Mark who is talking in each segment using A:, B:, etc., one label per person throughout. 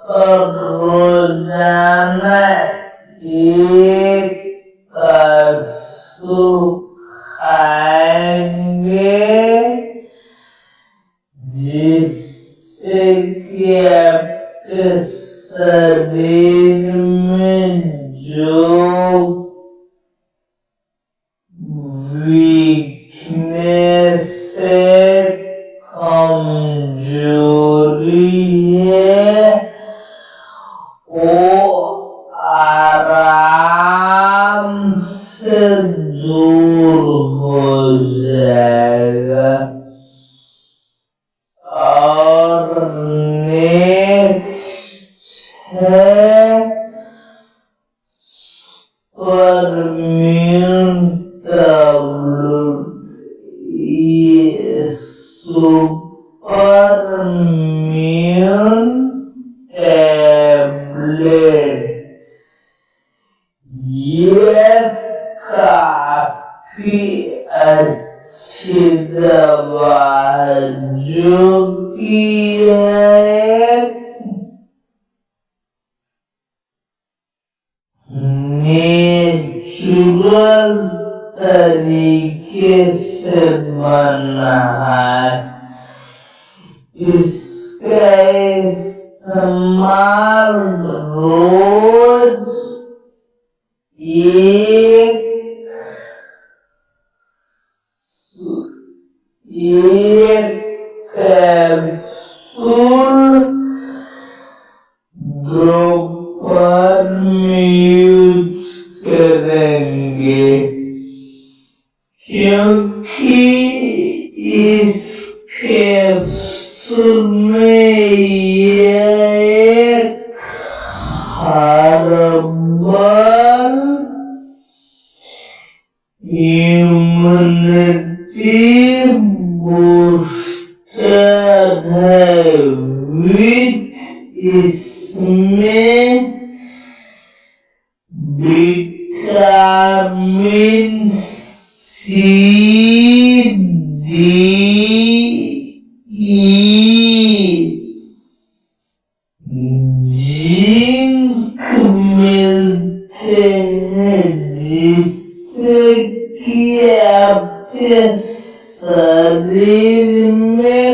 A: पर रोजाना एक कैप्सूल खाएंगे, जिससे कि आपके शरीर में जो वीकनेस है, कमजोरी है, वो आराम से दूर हो जाएगा। और नेक्स्ट है सुपरम्यून टैबलेट। ये सुपरम्यून टैबलेट ये काफी अच्छी दवा है, जो कि एक नेचुरल तरीके से बना है। इसका इस्तेमाल रोज एक कैप्सूल दोपहर में यूज करेंगे, क्योंकि इस कैप्सूल में एक हर्बल इम्यूनिटी बूस्टर है, इसमें विटामिन सी, डी, जिंक मिलते हैं, जिससे कि आपके शरीर में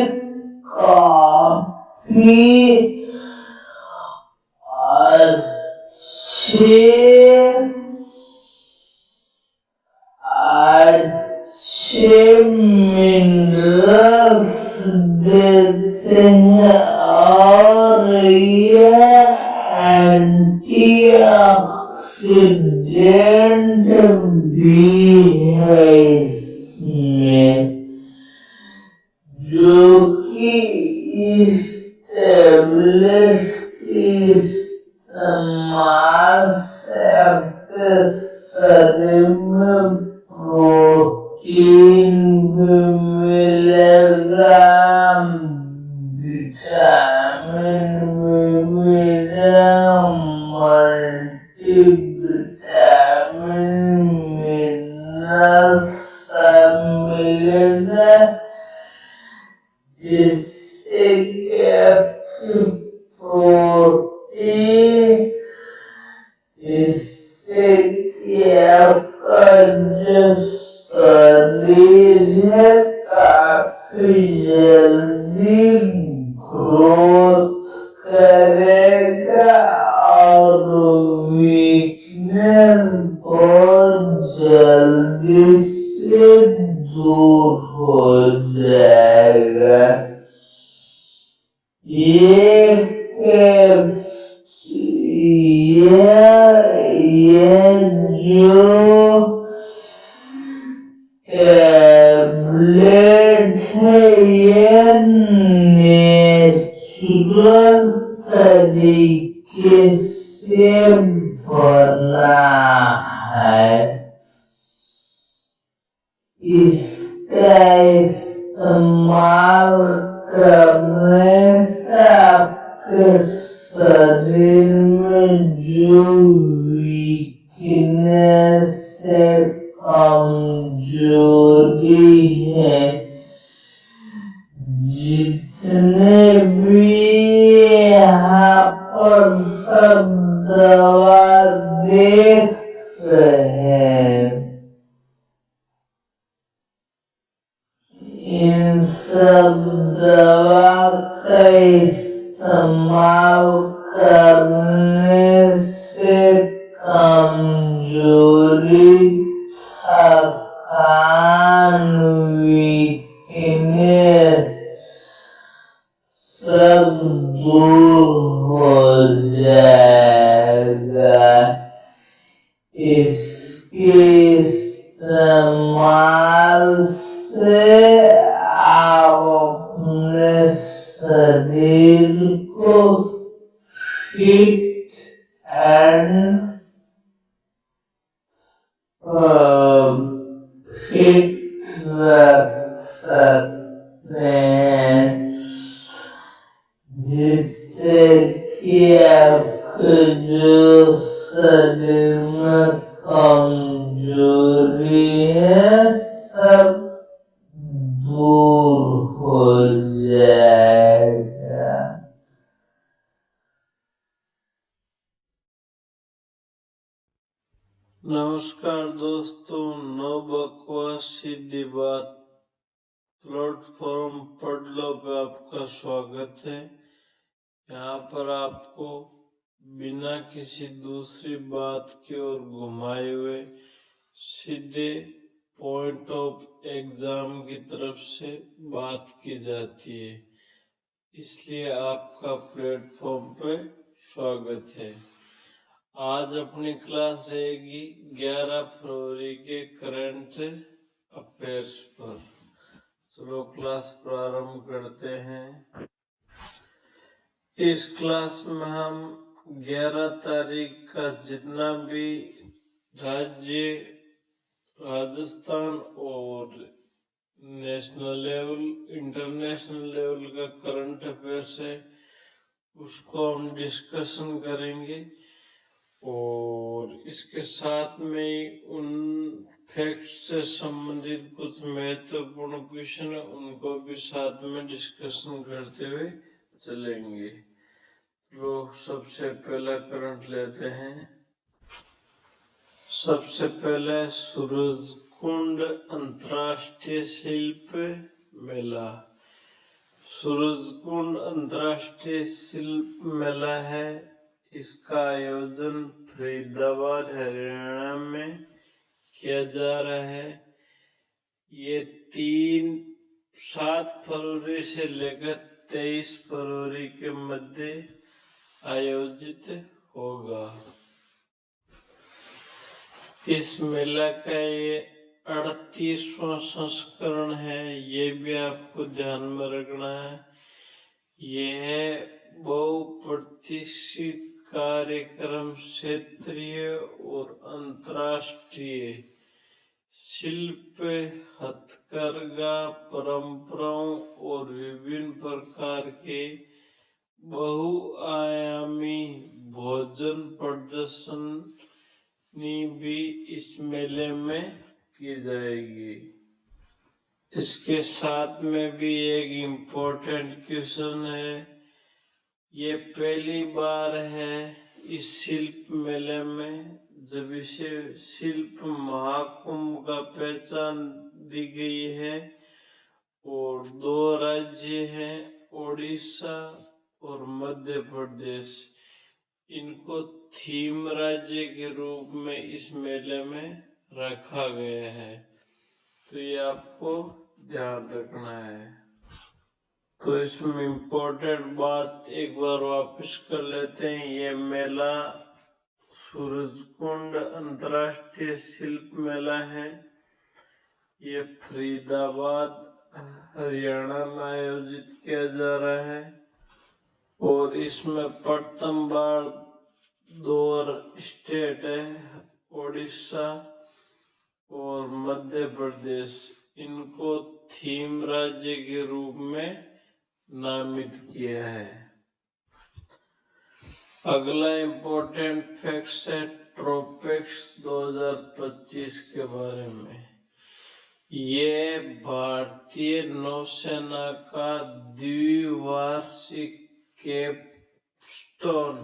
A: काफी अच्छे मिनरल्स देते हैं, और यह एंटीऑक्सीडेंट भी है इसमें, जो कि इस टैबलेट के इस्तेमाल से आपके शरीर में प्रोटीन भी मिलेगा, विटामिन भी मिलेगा, मल्टीविटामिन मिनरल्स सब मिलेगा, जिससे कि आपकी प्रोटीन, जिससे कि आपका जो शरीर है काफी जल्दी ग्रोथ करेगा, और वीकनेस बहुत जल्दी से दूर हो जाएगा। ये जो टैबलेट है, ये नेचुरल तरीके से बना है। इसका इस्तेमाल करने से आपके शरीर में जो वीकनेस है, कमजोरी है, जितने भी पर सब दवा देख रहे हैं। इन सब दवा का इस्तेमाल करने से कमजोरी, थकान, वीकनेस सब दूर हो जाएगा। इसके इस्तेमाल से आप अपने शरीर को फिट एंड फिट रख सकते हैं, जिससे कि आपके जो शरीर में कमजोरी है सब दूर हो जाएगा।
B: नमस्कार दोस्तों, नो बकवास सीधी बात प्लेटफॉर्म पढ़ लो पे आपका स्वागत है। यहाँ पर आपको बिना किसी दूसरी बात की ओर घुमाए हुए सीधे पॉइंट ऑफ एग्जाम की तरफ से बात की जाती है, इसलिए आपका प्लेटफॉर्म पे स्वागत है। आज अपनी क्लास रहेगी 11 फरवरी के करंट अफेयर्स पर। चलो क्लास प्रारंभ करते हैं। इस क्लास में हम 11 तारीख का जितना भी राज्य, राजस्थान और नेशनल लेवल, इंटरनेशनल लेवल का करंट अफेयर्स है, उसको हम डिस्कशन करेंगे और इसके साथ में उन फैक्ट से संबंधित कुछ महत्वपूर्ण क्वेश्चन है, उनको भी साथ में डिस्कशन करते हुए चलेंगे। तो सबसे पहला करंट लेते हैं। सबसे पहले सूरजकुंड अंतर्राष्ट्रीय शिल्प मेला। सूरजकुंड अंतर्राष्ट्रीय शिल्प मेला है, इसका आयोजन फरीदाबाद हरियाणा में किया जा रहा है। ये 7 फरवरी से लेकर 23 फरवरी के मध्य आयोजित होगा। इस मेला का ये 38वां संस्करण है, ये भी आपको ध्यान में रखना है। यह बहुप्रतीक्षित कार्यक्रम क्षेत्रीय और अंतर्राष्ट्रीय शिल्प, हथकरघा परंपराओं और विभिन्न प्रकार के बहुआयामी भोजन प्रदर्शनी भी इस मेले में की जाएगी। इसके साथ में भी एक इम्पोर्टेंट क्वेश्चन है। ये पहली बार है इस शिल्प मेले में जब इसे शिल्प महाकुंभ का पहचान दी गई है और 2 राज्य हैं, ओडिशा और मध्य प्रदेश। इनको थीम राज्य के रूप में इस मेले में रखा गया है, तो ये आपको ध्यान रखना है। तो इसमें इम्पोर्टेंट बात एक बार वापस कर लेते हैं। ये मेला सूरजकुंड अंतर्राष्ट्रीय शिल्प मेला है, ये फरीदाबाद हरियाणा में आयोजित किया जा रहा है और इसमें प्रथम बार 2 स्टेट है, ओडिशा और मध्य प्रदेश, इनको थीम राज्य के रूप में नामित किया है। अगला इम्पोर्टेंट फैक्ट है ट्रोपेक्स 2025 के बारे में। ये भारतीय नौसेना का द्विवार्षिक स्टोन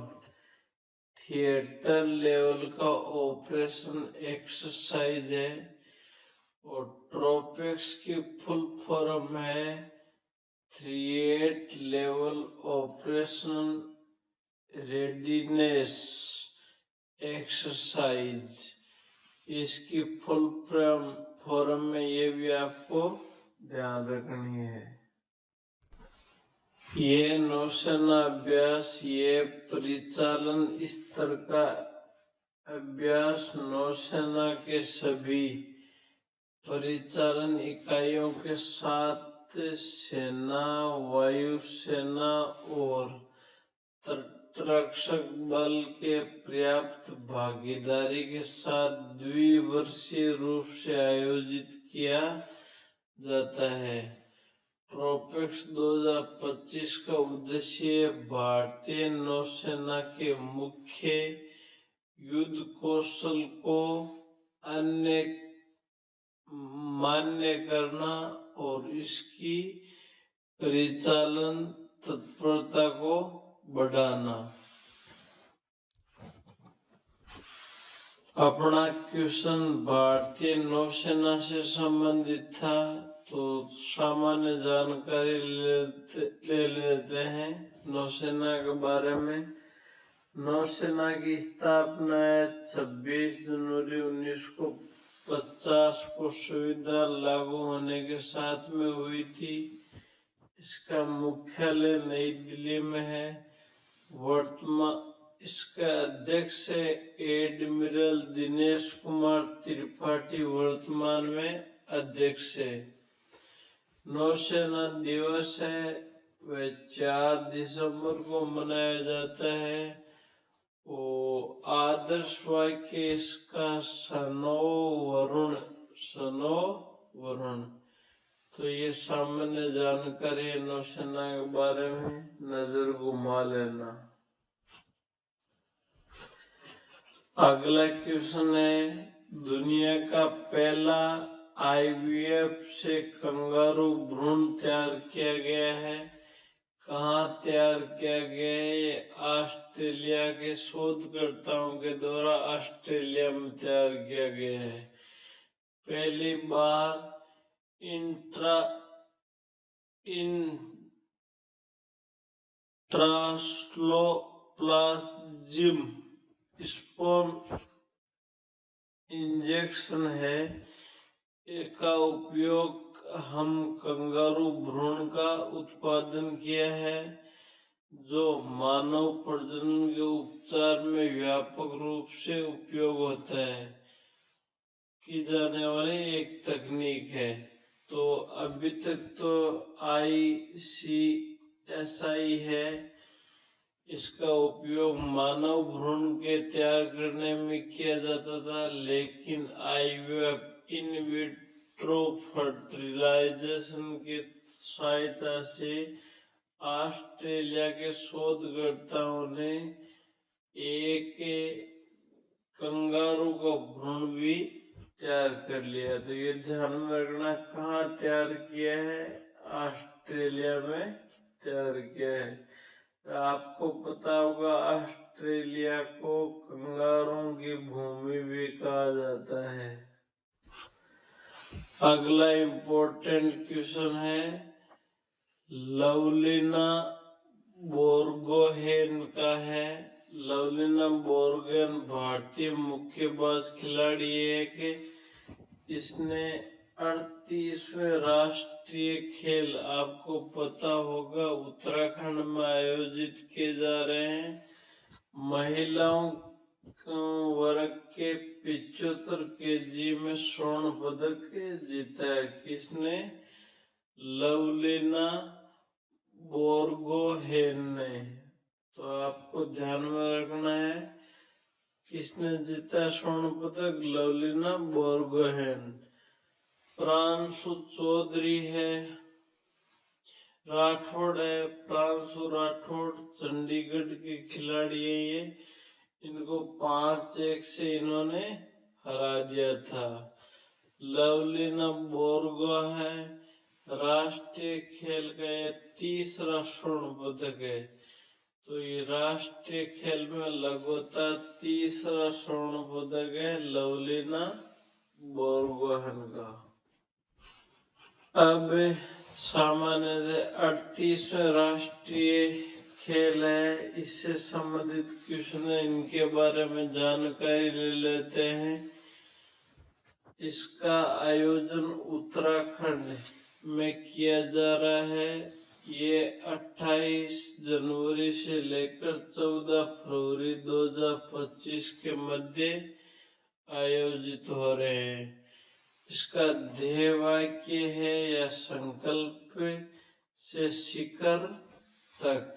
B: थिएटर लेवल का ऑपरेशन एक्सरसाइज है और ट्रोपेक्स की फुल फॉर्म है 3-8 लेवल ऑपरेशन रेडीनेस एक्सरसाइज। इसकी फुल फॉर्म में ये भी आपको ध्यान रखनी है। ये नौसेना अभ्यास, ये परिचालन स्तर का अभ्यास नौसेना के सभी परिचालन इकाइयों के साथ सेना, वायुसेना और तटरक्षक बल के पर्याप्त भागीदारी के साथ द्विवर्षीय रूप से आयोजित किया जाता है। ट्रोपेक्स 2025 का उद्देश्य भारतीय नौसेना के मुख्य युद्ध कौशल को मान्य करना और इसकी परिचालन तत्परता को बढ़ाना। अपना क्वेश्चन भारतीय नौसेना से संबंधित था, तो सामान्य जानकारी ले लेते हैं नौसेना के बारे में। नौसेना की स्थापना 26 जनवरी 1950 को संविधान लागू होने के साथ में हुई थी। इसका मुख्यालय नई दिल्ली में है। इसका अध्यक्ष है एडमिरल दिनेश कुमार त्रिपाठी, वर्तमान में अध्यक्ष है। नौसेना दिवस है वह 4 दिसंबर को मनाया जाता है। आदर्श वाक्य इसका सनो वरुण। तो ये सामान्य जानकारी है नौसेना के बारे में, नजर घुमा लेना। अगला क्वेश्चन है, दुनिया का पहला IVF से कंगारू भ्रूण तैयार किया गया है। कहाँ तैयार किया गया है? ये ऑस्ट्रेलिया के शोधकर्ताओं के द्वारा ऑस्ट्रेलिया में तैयार किया गया है। पहली बार इंट्रास्लोप्लाज्म स्पर्म इंजेक्शन है। इसका उपयोग हम कंगारू भ्रूण का उत्पादन किया है, जो मानव प्रजनन के उपचार में व्यापक रूप से उपयोग होता है की जाने वाली एक तकनीक है। तो अभी तक तो ICSI है, इसका उपयोग मानव भ्रूण के तैयार करने में किया जाता था, लेकिन IVF इन विट्रो फर्टिलाइजेशन की सहायता से ऑस्ट्रेलिया के शोधकर्ताओं ने एक कंगारू का भ्रूण भी तैयार कर लिया। तो ये ध्यान में रखना, कहाँ तैयार किया है? ऑस्ट्रेलिया में तैयार किया है। आपको पता होगा ऑस्ट्रेलिया को कंगारों की भूमि भी कहा जाता है। अगला इम्पोर्टेंट क्वेश्चन है, लवलीना बोर्गोहेन का है। लवलीना बोर्गोहेन भारतीय मुक्केबाज खिलाड़ी है कि इसने 38वें राष्ट्रीय खेल, आपको पता होगा उत्तराखंड में आयोजित किए जा रहे हैं। महिलाओं वर्ग के 75 kg में स्वर्ण पदक जीता है। किसने? लवलीना बोर्गोहेन ने। तो आपको ध्यान में रखना है, किसने जीता स्वर्ण पदक? लवलीना बोर्गोहेन। प्रांशु चौधरी है, राठौड़ है, प्रांशु राठौड़ चंडीगढ़ के खिलाड़ी है। ये इनको 5-1 से इन्होंने हरा दिया था। लवलीना बोर्गोहेन राष्ट्रीय खेल का यह 3रा स्वर्ण पदक है। तो ये राष्ट्रीय खेल में लगातार तीसरा स्वर्ण पदक है लवलीना बोरगोहेन का। अब सामान्य 38वें राष्ट्रीय खेल है, इससे संबंधित क्वेश्चन है, इनके बारे में जानकारी ले लेते हैं। इसका आयोजन उत्तराखंड में किया जा रहा है। ये 28 जनवरी से लेकर 14 फरवरी 2025 के मध्य आयोजित हो रहे हैं। इसका ध्येय वाक्य है या संकल्प से शिखर तक।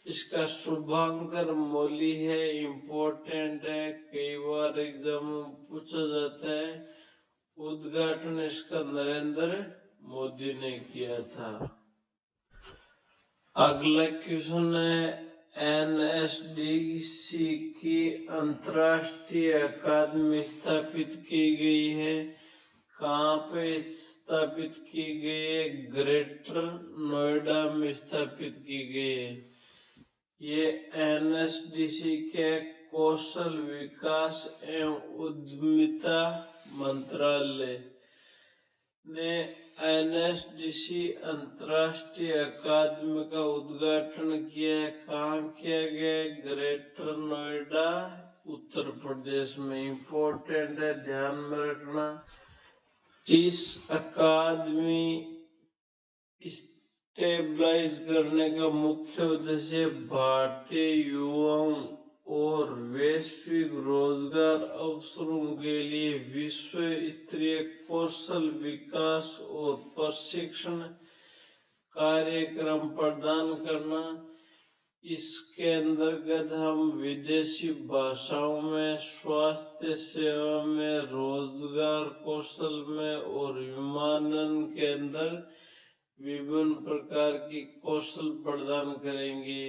B: इसका शुभांकर मौली है, इम्पोर्टेंट है, कई बार एग्जाम में पूछा जाता है। उद्घाटन इसका नरेंद्र मोदी ने किया था। अगला क्वेश्चन है, NSDC की अंतर्राष्ट्रीय अकादमी स्थापित की गई है। कहाँ पे स्थापित की गई है? ग्रेटर नोएडा में स्थापित की गई है। ये NSDC के कौशल विकास एवं उद्यमिता मंत्रालय ने NSDC अंतर्राष्ट्रीय अकादमी का उद्घाटन किया है। कहाँ किया गया? ग्रेटर नोएडा उत्तर प्रदेश में। इम्पोर्टेंट है, ध्यान में रखना। इस अकादमी स्टेबलाइज करने का मुख्य उद्देश्य भारतीय युवाओं और वैश्विक रोजगार अवसरों के लिए विश्व स्तरीय कौशल विकास और प्रशिक्षण कार्यक्रम प्रदान करना। इसके अंतर्गत हम विदेशी भाषाओं में, स्वास्थ्य सेवा में, रोजगार कौशल में और विमानन के अंदर विभिन्न प्रकार की कौशल प्रदान करेंगे।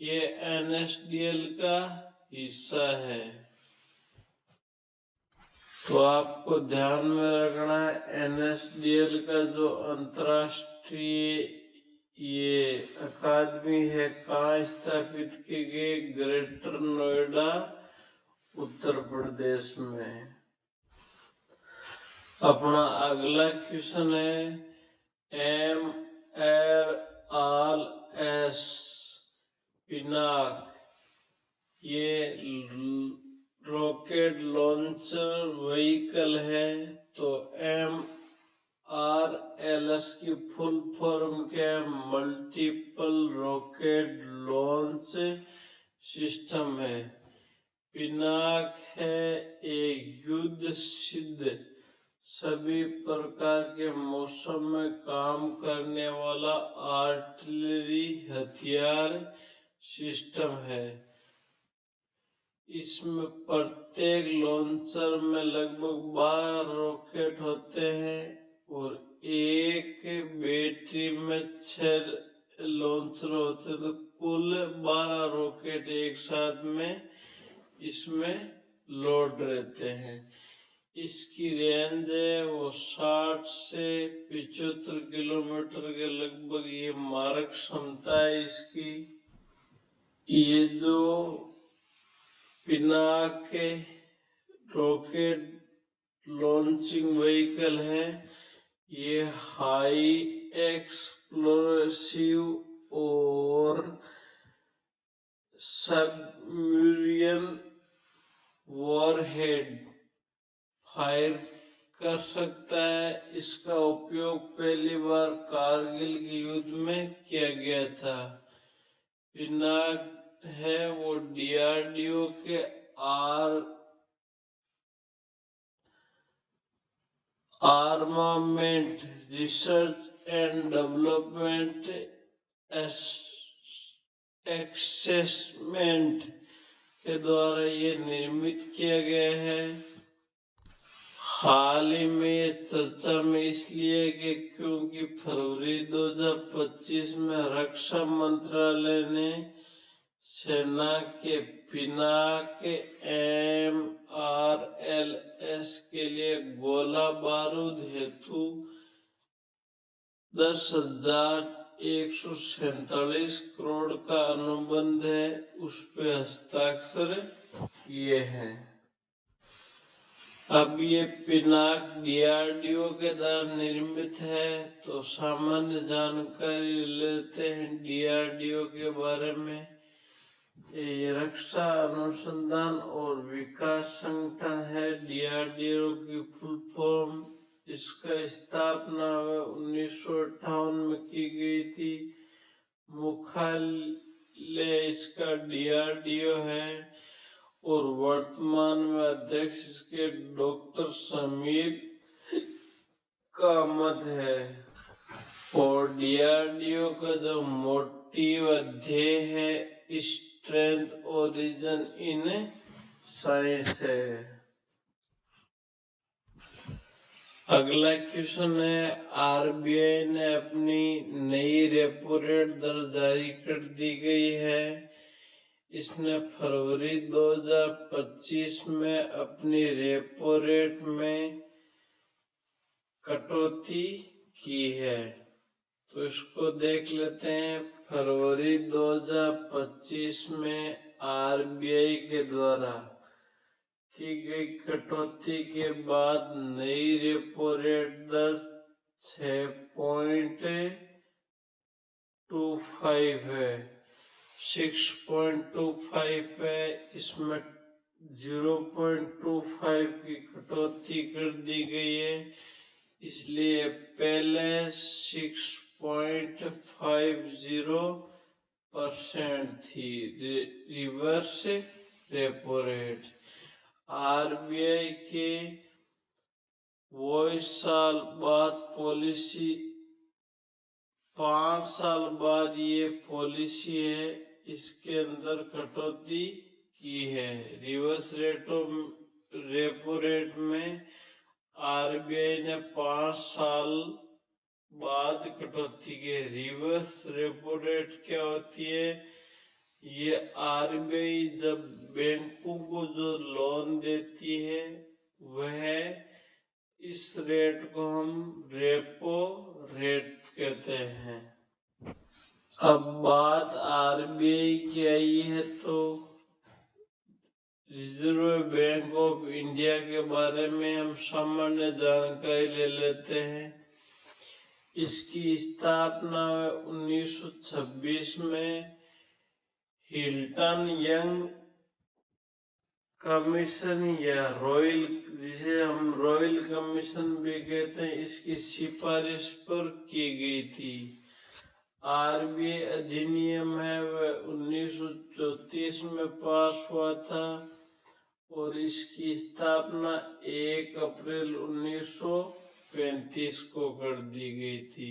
B: ये NSDL का हिस्सा है। तो आपको ध्यान में रखना है, NSDL का जो अंतर्राष्ट्रीय ये अकादमी है, कहाँ स्थापित की गई? ग्रेटर नोएडा उत्तर प्रदेश में। अपना अगला क्वेश्चन है, MRLS पिनाक, ये रॉकेट लॉन्चर व्हीकल है। तो MRLS की फुल फॉर्म क्या है? मल्टीपल रॉकेट लॉन्च सिस्टम है। पिनाक है एक युद्ध सिद्ध सभी प्रकार के मौसम में काम करने वाला आर्टिलरी हथियार सिस्टम है। इसमें प्रत्येक लॉन्चर में लगभग 12 रॉकेट होते हैं और एक बैटरी में 6 लॉन्चर होते हैं। तो कुल 12 रॉकेट एक साथ में इसमें लोड रहते हैं। इसकी रेंज है वो 60 से 75 किलोमीटर के लगभग ये मारक क्षमता है इसकी। ये जो पिनाक के रॉकेट लॉन्चिंग व्हीकल है, ये हाई एक्सप्लोसिव और सबमरीन वॉरहेड फायर कर सकता है। इसका उपयोग पहली बार कारगिल के युद्ध में किया गया था। पिनाक है वो DRDO के armament research and development assessment के द्वारा ये निर्मित किया गया है। हाल ही में चर्चा में इसलिए कि क्योंकि फरवरी 2025 में रक्षा मंत्रालय ने सेना के पिनाक MRLS के लिए गोला बारूद हेतु 10,000 147 करोड़ का अनुबंध है, उस पे हस्ताक्षर किए हैं। अब ये पिनाक DRDO के द्वारा निर्मित है, तो सामान्य जानकारी लेते हैं DRDO के बारे में। ये रक्षा अनुसंधान और विकास संगठन है। DRDO की फुल फॉर्म, इसका स्थापना 1958 में की गई थी। मुख्यालय इसका DRDO है और वर्तमान में अध्यक्ष इसके डॉक्टर समीर कामत है। और DRDO का जो मोटिव ध्येय है, स्ट्रेंथ ओरिजिन इन साइंस है। अगला क्वेश्चन है, RBI ने अपनी नई रेपो रेट दर जारी कर दी गई है। इसने फरवरी 2025 में अपनी रेपो रेट में कटौती की है, तो इसको देख लेते हैं। फरवरी 2025 में RBI के द्वारा की गई कटौती के बाद नई रेपो रेट दर 6.25 है, 6.25 है। इसमें 0.25 की कटौती कर दी गई है, इसलिए पहले 6.50% थी रिवर्स रेपो रेट। RBI के वो साल बाद पॉलिसी 5 साल बाद ये पॉलिसी है, इसके अंदर कटौती की है। रिवर्स रेपो रेट में RBI ने 5 साल बाद कटौती की है। रिवर्स रेपो रेट क्या होती है? ये RBI जब बैंकों को जो लोन देती है, वह इस रेट को हम रेपो रेट कहते हैं। अब बात RBI की आई है, तो रिजर्व बैंक ऑफ इंडिया के बारे में हम सामान्य जानकारी ले लेते हैं। इसकी स्थापना 1926 में हिल्टन यंग कमीशन या रॉयल, जिसे हम रॉयल कमीशन भी कहते हैं, इसकी सिफारिश पर की गई थी। RBI अधिनियम है वह 1934 में पास हुआ था और इसकी स्थापना 1 अप्रैल 1935 को कर दी गई थी।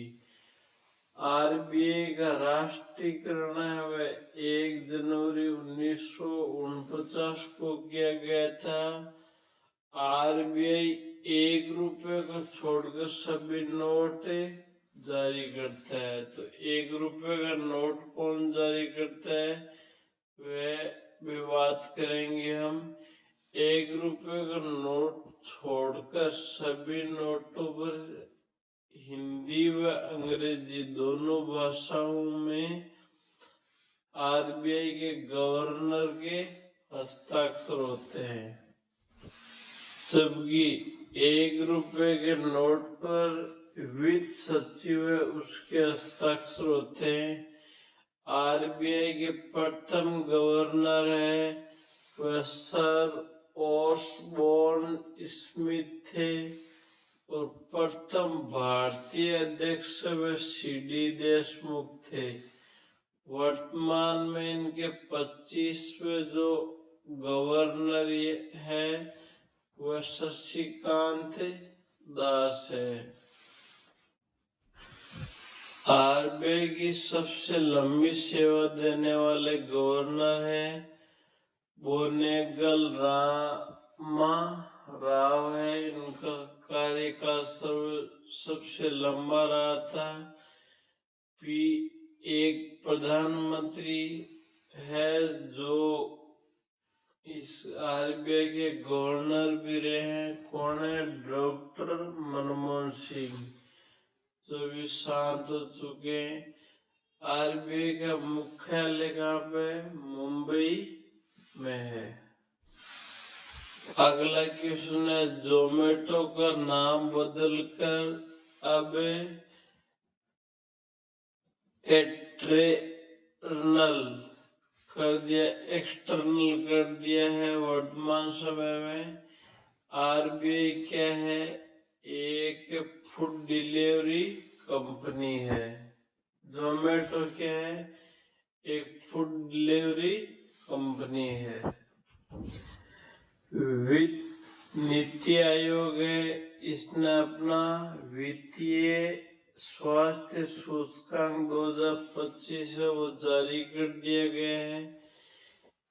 B: RBI का राष्ट्रीयकरण है वह 1 जनवरी 1949 को किया गया था। RBI 1 रुपये को छोड़कर सभी नोट जारी करता है। तो 1 रुपये का नोट कौन जारी करता है, वह बात करेंगे हम। 1 रुपये का नोट छोड़कर सभी नोटों पर हिंदी व अंग्रेजी दोनों भाषाओं में RBI के गवर्नर के हस्ताक्षर होते हैं। जबकि 1 रुपये के नोट पर वित्त सचिव है, उसके हस्ताक्षर होते हैं। RBI के प्रथम गवर्नर है वह सर ऑसबोर्न स्मिथ थे और प्रथम भारतीय अध्यक्ष व CD देशमुख थे। वर्तमान में इनके 25वें जो गवर्नर है वह शशिकांत दास है। RBI की सबसे लंबी सेवा देने वाले गवर्नर है बोनेगल रामा राव है। इनका कार्यकाल सबसे लंबा रहा था। एक प्रधानमंत्री है जो इस RBI के गवर्नर भी रहे हैं। कौन है? डॉक्टर मनमोहन सिंह, जो भी शांत हो चुके हैं। आरबीआई का मुख्यालय कहाँ पे? मुंबई में है। अगला क्वेश्चन है, जोमेटो का नाम बदलकर अब एक्सटर्नल कर दिया है। वर्तमान समय में आरबीआई क्या है? एक फूड डिलीवरी कंपनी है। जोमेटो क्या है? एक फूड डिलीवरी कंपनी है। वित्त नीति आयोग है, इसने अपना वित्तीय स्वास्थ्य सूचकांक 2025 है वो जारी कर दिया गया है।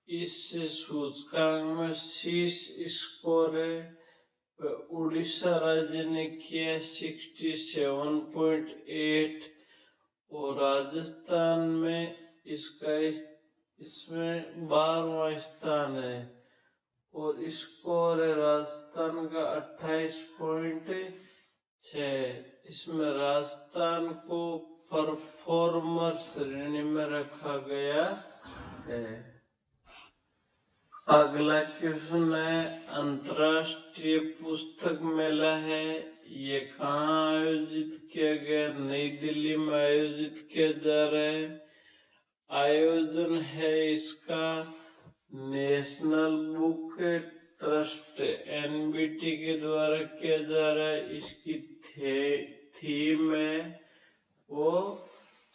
B: इस सूचकांक में शीर्ष स्कोर है उड़ीसा राज्य ने किया 67.8 और राजस्थान में इसमें 12वां स्थान है और स्कोर है राजस्थान का 28.6। इसमें राजस्थान को परफॉर्मर श्रेणी में रखा गया है। अगला क्वेश्चन है, अंतर्राष्ट्रीय पुस्तक मेला है, ये कहाँ आयोजित किया गया? नई दिल्ली में आयोजित किया जा रहा है। आयोजन है इसका नेशनल बुक ट्रस्ट एनबीटी के द्वारा किया जा रहा है। इसकी थीम है वो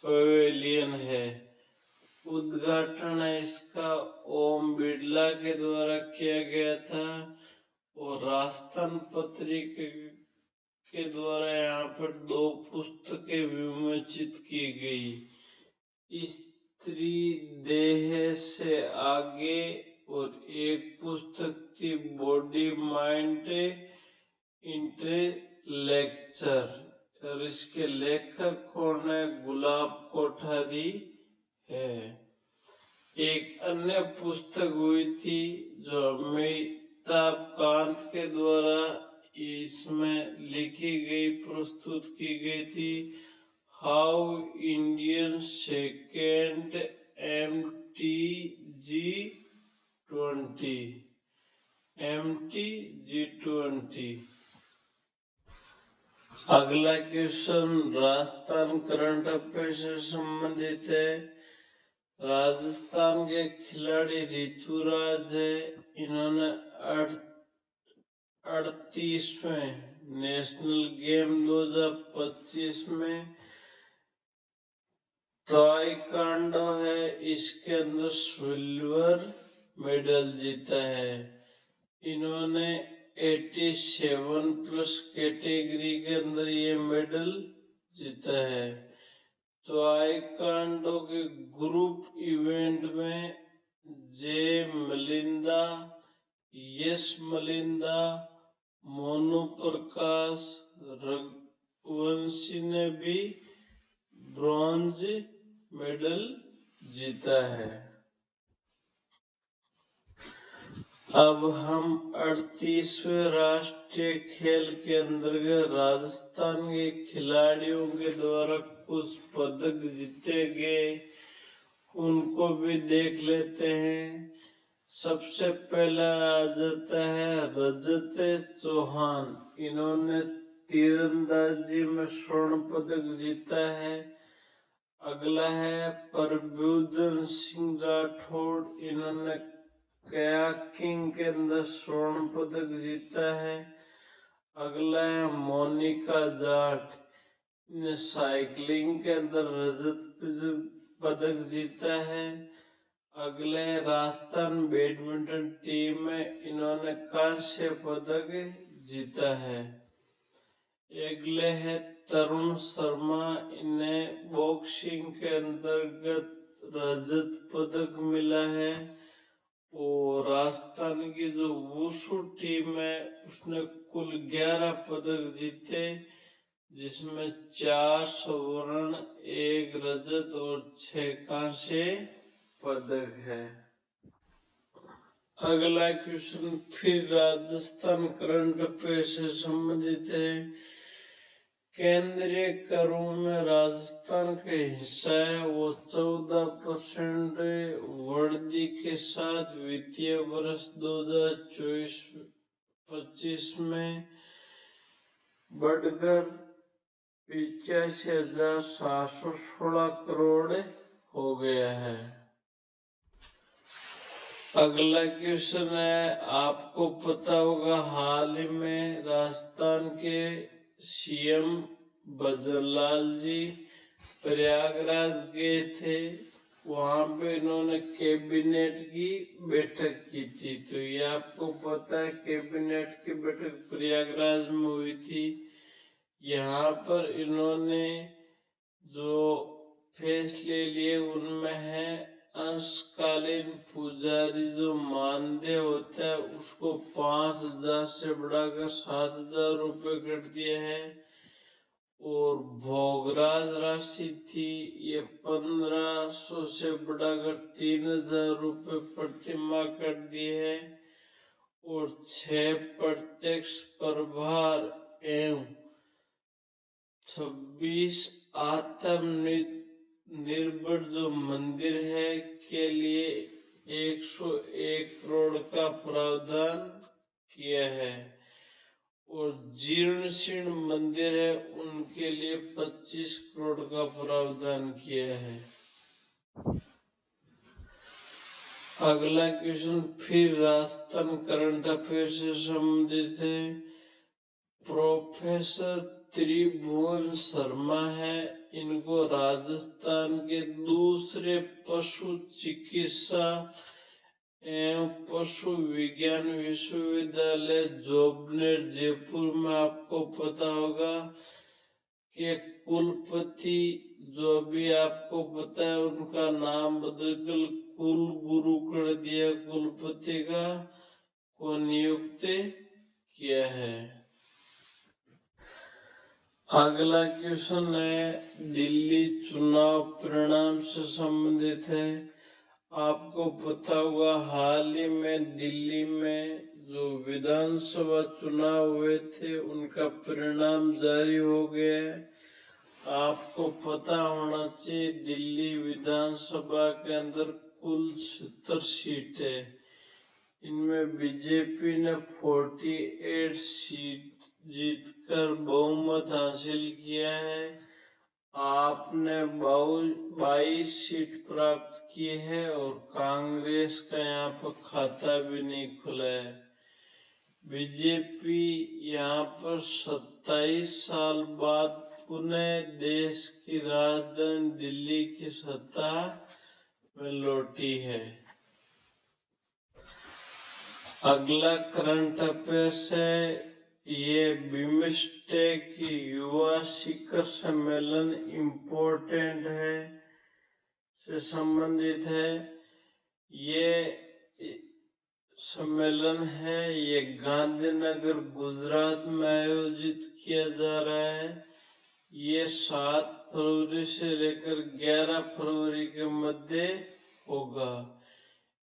B: पवेलियन है। उद्घाटन है इसका ओम बिरला के द्वारा किया गया था और राजस्थान पत्रिका के द्वारा यहाँ पर 2 पुस्तकें विमोचित की गई। स्त्री देह से आगे और एक पुस्तक थी बॉडी माइंड इंटेलेक्चर और इसके लेखक कौन है? गुलाब कोठारी है। एक अन्य पुस्तक हुई थी जो अमिताभ कांत के द्वारा इसमें लिखी गई, प्रस्तुत की गई थी, हाउ इंडियन सेकेंड MTG20। अगला क्वेश्चन राजस्थान करंट अफेयर से संबंधित है। राजस्थान के खिलाड़ी ऋतुराज है, इन्होंने 38वें नेशनल गेम 2025 में ताइक्वांडो है, इसके अंदर सिल्वर मेडल जीता है। इन्होंने 87+ कैटेगरी के अंदर ये मेडल जीता है। ताइक्वांडो के ग्रुप इवेंट में जे मलिंदा, यश मलिंदा, मोनू प्रकाश, रघुवंशी ने भी ब्रॉन्ज मेडल जीता है। अब हम 38वें राष्ट्रीय खेल के अंतर्गत राजस्थान के खिलाड़ियों के द्वारा कुछ पदक जीते गए उनको भी देख लेते हैं। सबसे पहला आ जाता है रजत चौहान, इन्होंने तीरंदाजी में स्वर्ण पदक जीता है। अगला है प्रभुदन सिंह राठौड़, इन्होंने कयाकिंग के अंदर स्वर्ण पदक जीता है। अगला है मोनिका जाट, ने साइकिलिंग के अंदर रजत पदक जीता है। अगले राजस्थान बैडमिंटन टीम में इन्होंने कांस्य पदक जीता है। अगले है तरुण शर्मा, इन्हें बॉक्सिंग के अंतर्गत रजत पदक मिला है। और राजस्थान की जो वुशु टीम है उसने कुल 11 पदक जीते, जिसमें 4 स्वर्ण, 1 रजत और 6 कांस्य पदक है। अगला क्वेश्चन फिर राजस्थान करंट अफेयर से संबंधित है। केंद्रीय करों में राजस्थान का हिस्सा है वो 14% वृद्धि के साथ वित्तीय वर्ष 2024-25 में बढ़कर 85,716 करोड़ हो गया है। अगला क्वेश्चन है, आपको पता होगा हाल ही में राजस्थान के सीएम भजनलाल जी प्रयागराज गए थे। वहां पे इन्होंने कैबिनेट की बैठक की थी। तो ये आपको पता है कैबिनेट की बैठक प्रयागराज में हुई थी। यहाँ पर इन्होंने जो फैसले लिए उनमें है अंशकालीन पुजारी जो मानदेय होता है उसको 5,000 से बढ़ाकर 7,000 रुपये कर दिया है। और भोगराज राशि थी ये 1,500 से बढ़ाकर 3,000 रुपये प्रति माह कर दिए है। और 6 प्रत्यक्ष प्रभार एवं 26 आत्मनिर्भर जो मंदिर है के लिए 101 करोड़ का प्रावधान किया है। और जीर्ण शीर्ण मंदिर है उनके लिए 25 करोड़ का प्रावधान किया है। अगला क्वेश्चन फिर राजस्थान करंट अफेयर से संबंधित है। प्रोफेसर त्रिभुवन शर्मा है, इनको राजस्थान के दूसरे पशु चिकित्सा एवं पशु विज्ञान विश्वविद्यालय जोबनेर जयपुर में आपको पता होगा कि कुलपति जो भी आपको पता है उनका नाम बदलकर कुल गुरु कर दिया कुलपति को नियुक्त किया है। अगला क्वेश्चन है दिल्ली चुनाव परिणाम से संबंधित है। आपको पता होगा हाल ही में दिल्ली में जो विधानसभा चुनाव हुए थे उनका परिणाम जारी हो गया है। आपको पता होना चाहिए दिल्ली विधानसभा के अंदर कुल 70 सीट है। इनमें बीजेपी ने 48 सीट जीतकर बहुमत हासिल किया है। आपने 22 सीट प्राप्त की है और कांग्रेस का यहाँ पर खाता भी नहीं खुला है। बीजेपी यहाँ पर 27 साल बाद पुनः देश की राजधानी दिल्ली की सत्ता में लौटी है। अगला करंट अफेयर्स है, ये बिम्स्टेक युवा शिखर सम्मेलन इम्पोर्टेंट है से संबंधित है। ये सम्मेलन है ये गांधीनगर गुजरात में आयोजित किया जा रहा है। ये 7 फरवरी से लेकर 11 फरवरी के मध्य होगा।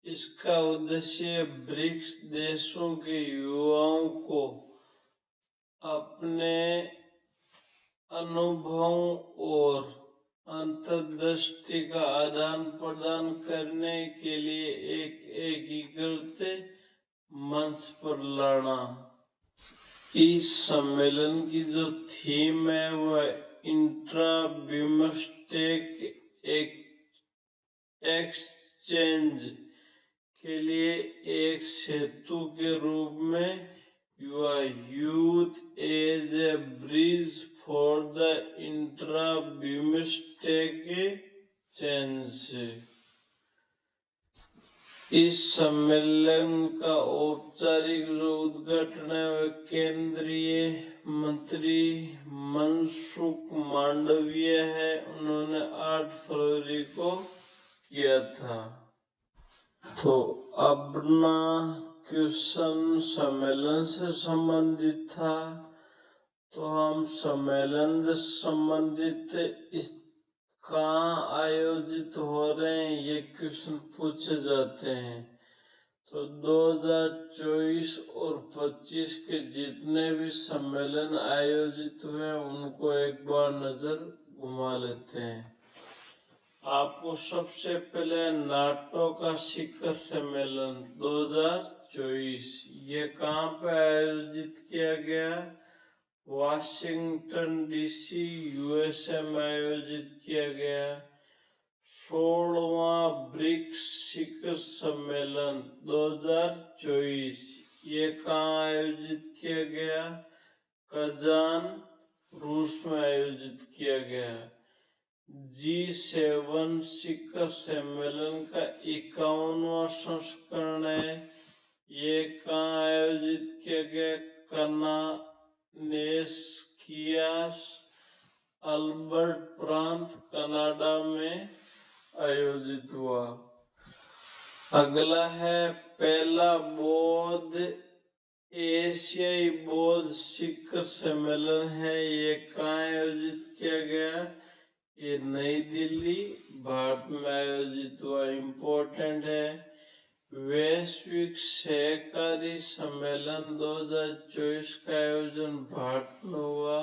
B: इसका उद्देश्य ब्रिक्स देशों के युवाओं को अपने अनुभवों और अंतर्दृष्टि का आदान प्रदान करने के लिए एक एकीकृत मंच पर लाना। इस सम्मेलन की जो थीम है वह इंट्रा बिम्स्टेक एक्सचेंज के लिए एक सेतु के रूप में youth as a bridge for the intra BIMSTEC change. इस सम्मेलन का औपचारिक जो उद्घाटन है वह केंद्रीय मंत्री मनसुख मांडविया है, उन्होंने 8 फरवरी को किया था। तो अपना क्वेश्चन सम्मेलन से संबंधित था। तो हम सम्मेलन से संबंधित इस कहाँ आयोजित हो रहे हैं ये क्वेश्चन पूछे जाते हैं। तो 2024 और 25 के जितने भी सम्मेलन आयोजित हुए उनको एक बार नजर घुमा लेते हैं। आपको सबसे पहले नाटो का शिखर सम्मेलन 2024, ये कहाँ पे आयोजित किया गया? वाशिंगटन डीसी यूएसए में आयोजित किया गया। 16वां ब्रिक्स शिखर सम्मेलन 2024, ये कहाँ आयोजित किया गया? कजान, रूस में आयोजित किया गया। G7 शिखर सम्मेलन का 51वां संस्करण है, ये कहाँ आयोजित किया गया? कानानेस्कियास, अल्बर्ट प्रांत, कनाडा में आयोजित हुआ। अगला है पहला बौद्ध एशियाई बौद्ध शिखर सम्मेलन है, ये कहाँ आयोजित किया गया? ये नई दिल्ली, भारत में आयोजित हुआ। इम्पोर्टेंट है। वैश्विक सहकारी सम्मेलन 2024 का आयोजन भारत में हुआ।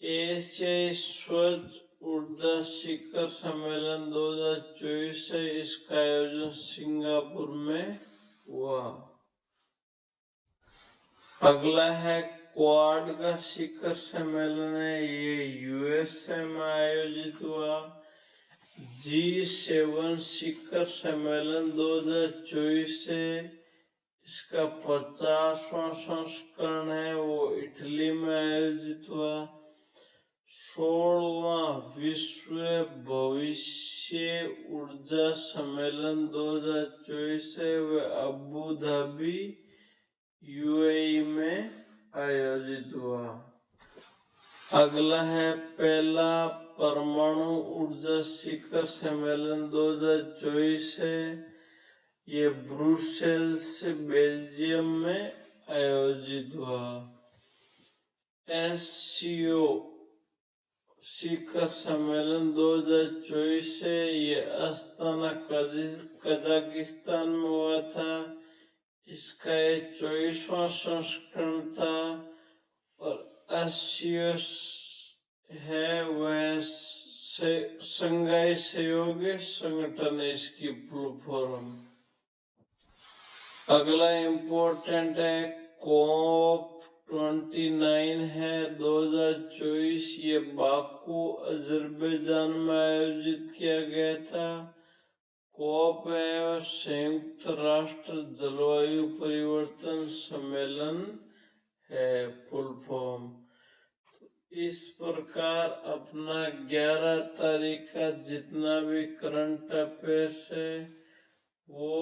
B: एशियाई स्वच्छ ऊर्जा शिखर सम्मेलन 2024 है, इसका आयोजन सिंगापुर में हुआ। अगला है क्वाड का शिखर सम्मेलन है, ये यूएसए में आयोजित हुआ। G7 शिखर सम्मेलन 2024 है, इसका 50वां संस्करण है, वो इटली में आयोजित हुआ। 16वां विश्व भविष्य ऊर्जा सम्मेलन 2024 है, वह अबू धाबी यूएई में आयोजित हुआ। अगला है पहला परमाणु ऊर्जा शिखर सम्मेलन 2024 है, ये ब्रुसेल्स बेल्जियम में आयोजित हुआ। SCO शिखर सम्मेलन 2024 है, ये अस्ताना कजाकिस्तान में हुआ था, इसका ये 24वां संस्करण था। और SCO है वह संघाई सहयोगी संगठन है, इसकी फुल फॉर्म। अगला इम्पोर्टेंट है COP29 है 2024, ये बाकू अजरबैजान में आयोजित किया गया था। COP है वह संयुक्त राष्ट्र जलवायु परिवर्तन सम्मेलन है, फुल फॉर्म। इस प्रकार अपना 11 तारीख का जितना भी करंट अफेयर्स है वो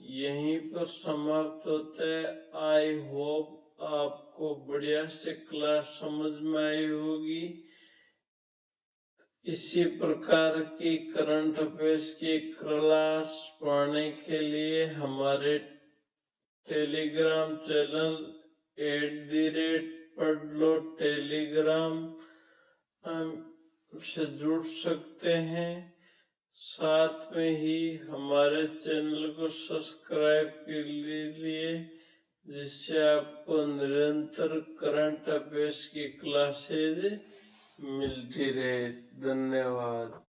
B: यहीं पर समाप्त होता है। आई होप आपको बढ़िया से क्लास समझ में आई होगी। इसी प्रकार की करंट अफेयर्स की क्लास पढ़ने के लिए हमारे टेलीग्राम चैनल @पढ़लो टेलीग्राम से जुड़ सकते हैं। साथ में ही हमारे चैनल को सब्सक्राइब कर लीजिए, जिससे आपको निरंतर करंट अफेयर्स की क्लासेज मिलती रहे। धन्यवाद।